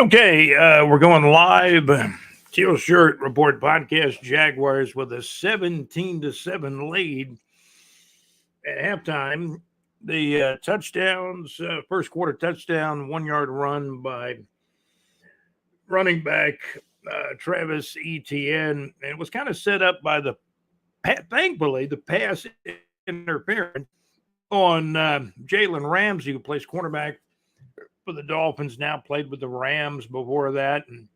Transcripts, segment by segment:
Okay, we're going live. Teal Shirt Report podcast. Jaguars with a 17-7 lead at halftime. The touchdowns, first quarter touchdown, 1 yard run by running back Travis Etienne. And it was kind of set up by thankfully, the pass interference on Jalen Ramsey, who plays cornerback for the Dolphins, now played with the Rams before that. And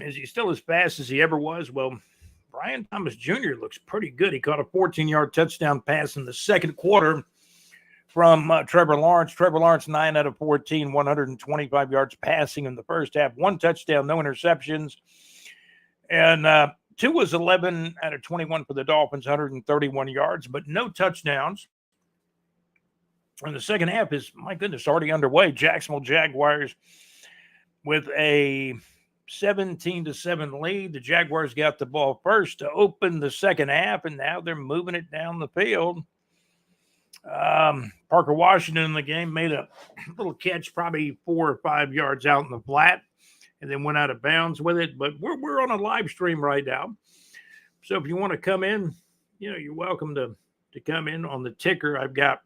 is he still as fast as he ever was? Well, Brian Thomas Jr. looks pretty good. He caught a 14-yard touchdown pass in the second quarter from Trevor Lawrence. Trevor Lawrence, 9 out of 14, 125 yards passing in the first half. 1 touchdown, no interceptions. And 2 was 11 out of 21 for the Dolphins, 131 yards, but no touchdowns. And the second half is, my goodness, already underway. Jacksonville Jaguars with a 17-7 lead. The Jaguars got the ball first to open the second half, and now they're moving it down the field. Parker Washington in the game made a little catch, probably 4 or 5 yards out in the flat, and then went out of bounds with it. But we're on a live stream right now. So if you want to come in, you're welcome to come in on the ticker. I've got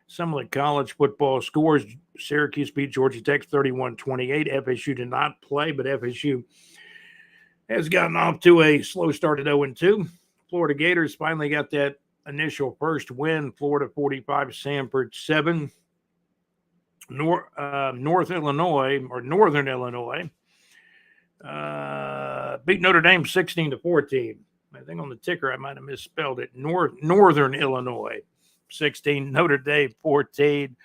some of the college football scores. Syracuse beat Georgia Tech 31-28. FSU did not play, but FSU has gotten off to a slow start at 0-2. Florida Gators finally got that initial first win. Florida 45, Samford 7. Northern Illinois beat Notre Dame 16-14. I think on the ticker I might have misspelled it. Northern Illinois 16, Notre Dame 14,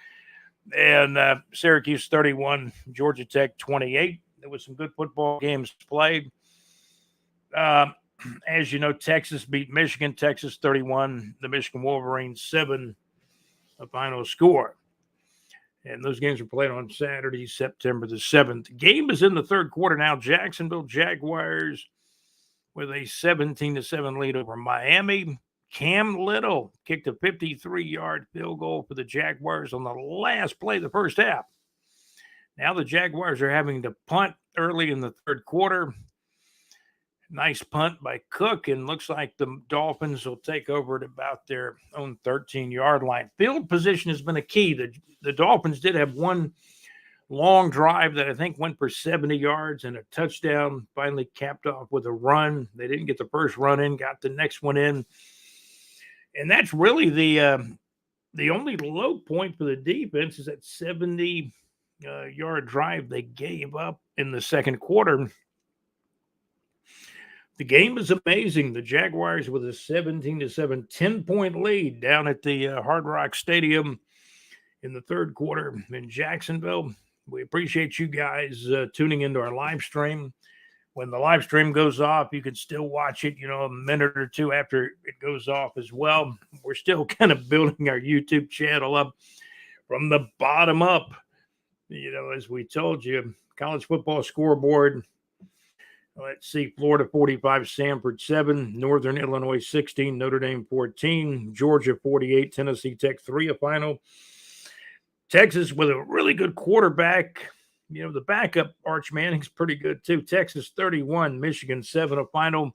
and Syracuse 31, Georgia Tech 28. There was some good football games played. As you know, Texas beat Michigan, Texas 31, the Michigan Wolverines 7, the final score. And those games were played on Saturday, September the 7th. The game is in the third quarter now. Jacksonville Jaguars with a 17-7 lead over Miami. Cam Little kicked a 53-yard field goal for the Jaguars on the last play of the first half. Now the Jaguars are having to punt early in the third quarter. Nice punt by Cook, and looks like the Dolphins will take over at about their own 13-yard line. Field position has been a key. The Dolphins did have one long drive that I think went for 70 yards and a touchdown, finally capped off with a run. They didn't get the first run in, got the next one in. And that's really the only low point for the defense is that 70-yard drive they gave up in the second quarter. The game is amazing. The Jaguars with a 17-7, 10-point lead down at the Hard Rock Stadium in the third quarter in Jacksonville. We appreciate you guys tuning into our live stream. When the live stream goes off, you can still watch it, a minute or two after it goes off as well. We're still kind of building our YouTube channel up from the bottom up. As we told you, college football scoreboard. Let's see, Florida 45, Samford 7, Northern Illinois 16, Notre Dame 14, Georgia 48, Tennessee Tech 3 a final. Texas with a really good quarterback. The backup, Arch Manning's pretty good too. Texas 31, Michigan 7 a final.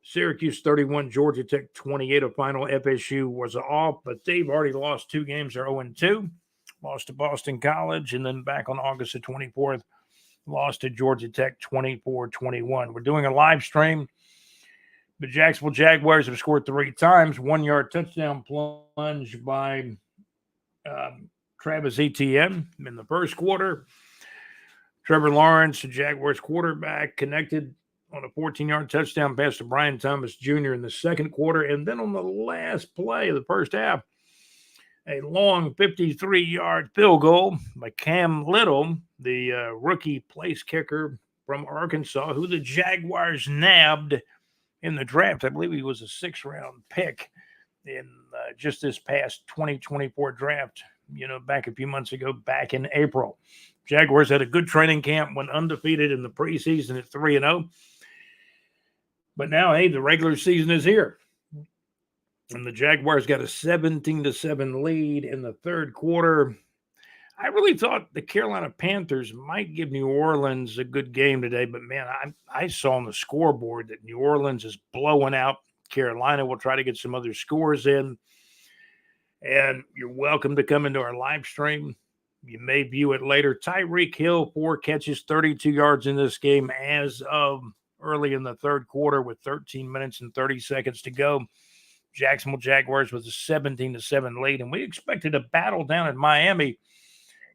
Syracuse 31, Georgia Tech 28 a final. FSU was off, but they've already lost 2 games. They're 0-2. Lost to Boston College, and then back on August the 24th, lost to Georgia Tech 24-21. We're doing a live stream. The Jacksonville Jaguars have scored 3 times. 1-yard touchdown plunge by Travis Etienne in the first quarter. Trevor Lawrence, the Jaguars quarterback, connected on a 14-yard touchdown pass to Brian Thomas Jr. in the second quarter. And then on the last play of the first half, a long 53-yard field goal by Cam Little, the rookie place kicker from Arkansas, who the Jaguars nabbed in the draft. I believe he was a 6th-round pick in just this past 2024 draft, back a few months ago, back in April. Jaguars had a good training camp, went undefeated in the preseason at 3-0. But now, hey, the regular season is here. And the Jaguars got a 17-7 lead in the third quarter. I really thought the Carolina Panthers might give New Orleans a good game today, but man, I saw on the scoreboard that New Orleans is blowing out Carolina. We'll try to get some other scores in, and you're welcome to come into our live stream. You may view it later. Tyreek Hill, 4 catches, 32 yards in this game as of early in the third quarter with 13 minutes and 30 seconds to go. Jacksonville Jaguars with a 17-7 lead, and we expected a battle down in Miami.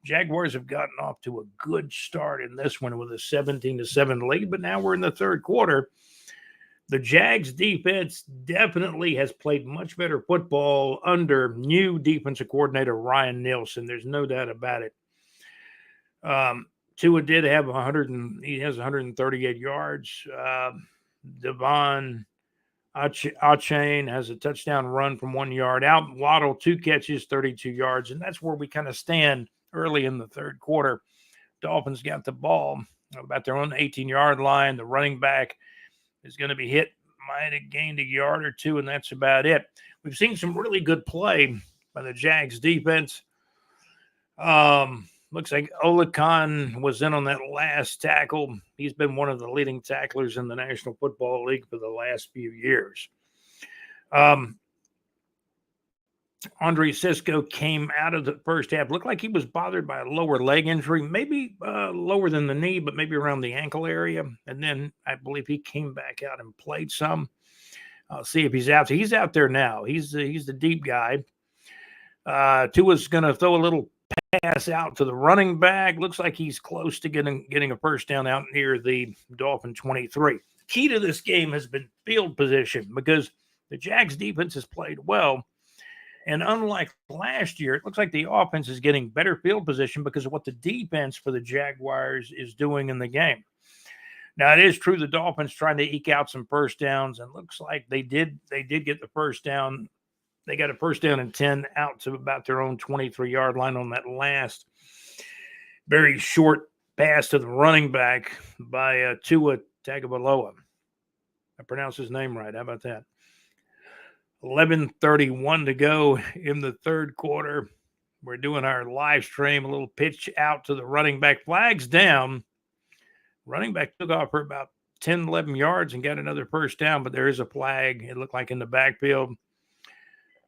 Jaguars have gotten off to a good start in this one with a 17-7 lead, but now we're in the third quarter. The Jags defense definitely has played much better football under new defensive coordinator Ryan Nielsen. There's no doubt about it. Tua did have he has 138 yards. Devon Achane has a touchdown run from 1 yard out. Waddle, 2 catches, 32 yards. And that's where we kind of stand early in the third quarter. Dolphins got the ball about their own 18-yard line. The running back is going to be hit, might have gained a yard or two, and that's about it. We've seen some really good play by the Jags defense. Looks like Olakon was in on that last tackle. He's been one of the leading tacklers in the National Football League for the last few years. Andre Cisco came out of the first half. Looked like he was bothered by a lower leg injury, maybe lower than the knee, but maybe around the ankle area. And then I believe he came back out and played some. I'll see if he's out. So he's out there now. He's the deep guy. Tua's going to throw a little pass out to the running back. Looks like he's close to getting a first down out near the Dolphin 23. Key to this game has been field position because the Jags defense has played well. And unlike last year, it looks like the offense is getting better field position because of what the defense for the Jaguars is doing in the game. Now, it is true the Dolphins trying to eke out some first downs, and looks like they did get the first down. They got a first down and 10 out to about their own 23-yard line on that last very short pass to the running back by Tua Tagovailoa. I pronounced his name right. How about that? 11:31 to go in the third quarter. We're doing our live stream, a little pitch out to the running back. Flags down. Running back took off for about 10, 11 yards and got another first down, but there is a flag. It looked like in the backfield.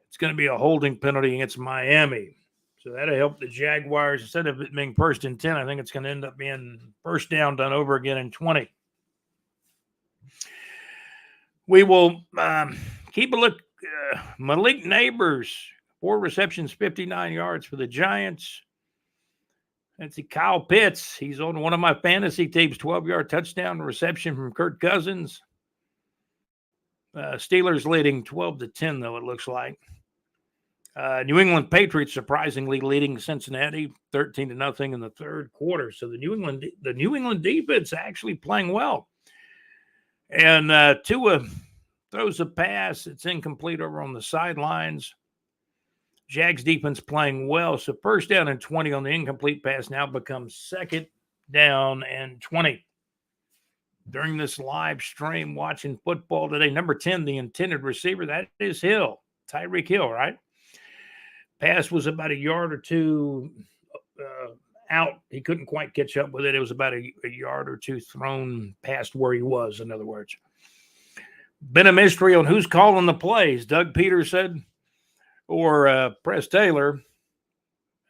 It's going to be a holding penalty against Miami. So that'll help the Jaguars. Instead of it being first and 10, I think it's going to end up being first down done over again in 20. We will keep a look. Malik Neighbors, 4 receptions, 59 yards for the Giants. That's Kyle Pitts. He's on one of my fantasy teams, 12-yard touchdown reception from Kirk Cousins. Steelers leading 12-10, though, it looks like. New England Patriots surprisingly leading Cincinnati 13-0 in the third quarter. So the New England defense actually playing well. And Tua throws a pass. It's incomplete over on the sidelines. Jags defense playing well. So first down and 20 on the incomplete pass now becomes second down and 20. During this live stream watching football today, number 10, the intended receiver, that is Hill, Tyreek Hill, right? Pass was about a yard or two out. He couldn't quite catch up with it. It was about a yard or two thrown past where he was, in other words. Been a mystery on who's calling the plays. Doug Peterson or Press Taylor.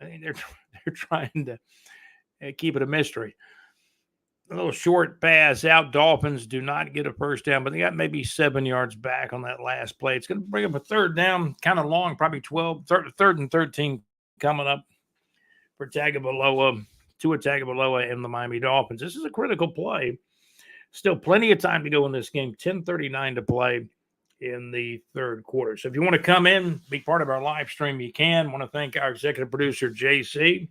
I think they're trying to keep it a mystery. A little short pass out. Dolphins do not get a first down, but they got maybe 7 yards back on that last play. It's going to bring up a third down, kind of long, probably 3rd and 13 coming up for Tua Tagovailoa and the Miami Dolphins. This is a critical play. Still plenty of time to go in this game. 10:39 to play in the third quarter. So if you want to come in, be part of our live stream, you can. I want to thank our executive producer, JC,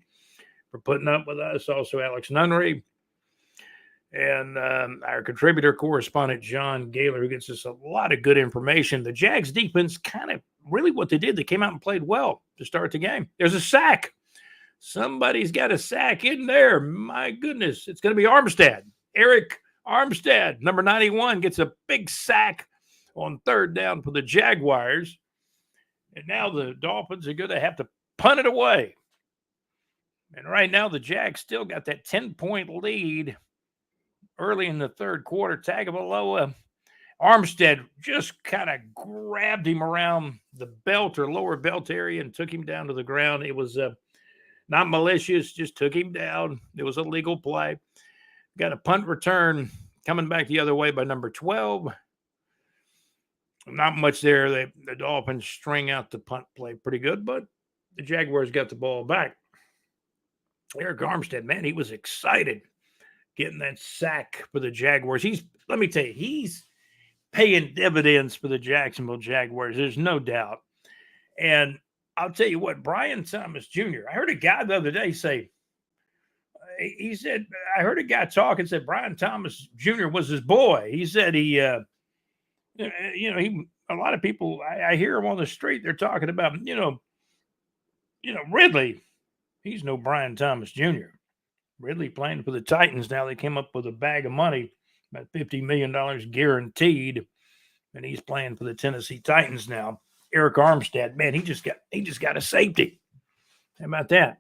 for putting up with us. Also, Alex Nunnery. And our contributor correspondent, John Gaylor, who gets us a lot of good information. The Jags defense kind of really what they did. They came out and played well to start the game. There's a sack. Somebody's got a sack in there. My goodness. It's going to be Armstead. Eric Armstead, number 91, gets a big sack on third down for the Jaguars. And now the Dolphins are going to have to punt it away. And right now, the Jags still got that 10-point lead early in the third quarter. Tagovailoa, Armstead just kind of grabbed him around the belt or lower belt area and took him down to the ground. It was not malicious, just took him down. It was a legal play. Got a punt return coming back the other way by number 12. Not much there. The Dolphins string out the punt play pretty good, but the Jaguars got the ball back. Eric Armstead, man, he was excited getting that sack for the Jaguars. Let me tell you, he's paying dividends for the Jacksonville Jaguars. There's no doubt. And I'll tell you what, Brian Thomas Jr., I heard a guy the other day say, he said, I heard a guy talk and said Brian Thomas Jr. was his boy. He said a lot of people, I hear him on the street, they're talking about, Ridley. He's no Brian Thomas Jr. Ridley playing for the Titans now. They came up with a bag of money, about $50 million guaranteed, and he's playing for the Tennessee Titans now. Eric Armstead, man, he just got a safety. How about that?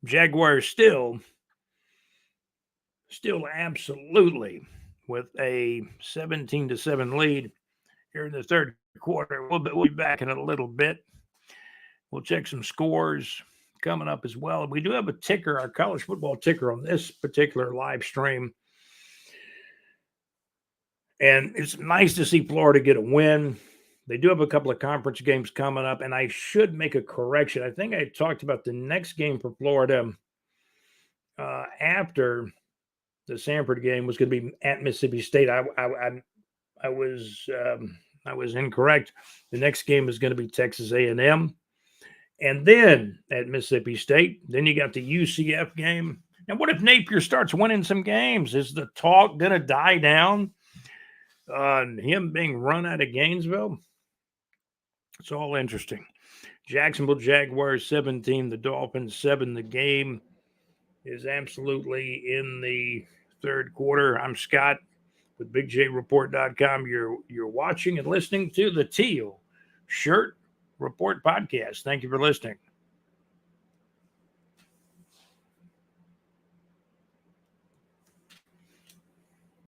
Jaguars still absolutely with a 17-7 lead here in the third quarter. We'll be back in a little bit. We'll check some scores coming up as well. We do have a ticker, our college football ticker on this particular live stream. And it's nice to see Florida get a win. They do have a couple of conference games coming up, and I should make a correction. I think I talked about the next game for Florida after the Sanford game was going to be at Mississippi State. I was incorrect. The next game is going to be Texas A&M, and then at Mississippi State. Then you got the UCF game. Now, what if Napier starts winning some games? Is the talk going to die down on him being run out of Gainesville? It's all interesting. Jacksonville Jaguars 17, the Dolphins 7. The game is absolutely in the third quarter. I'm Scott with BigJReport.com. You're watching and listening to the TEAL Shirt Report podcast. Thank you for listening.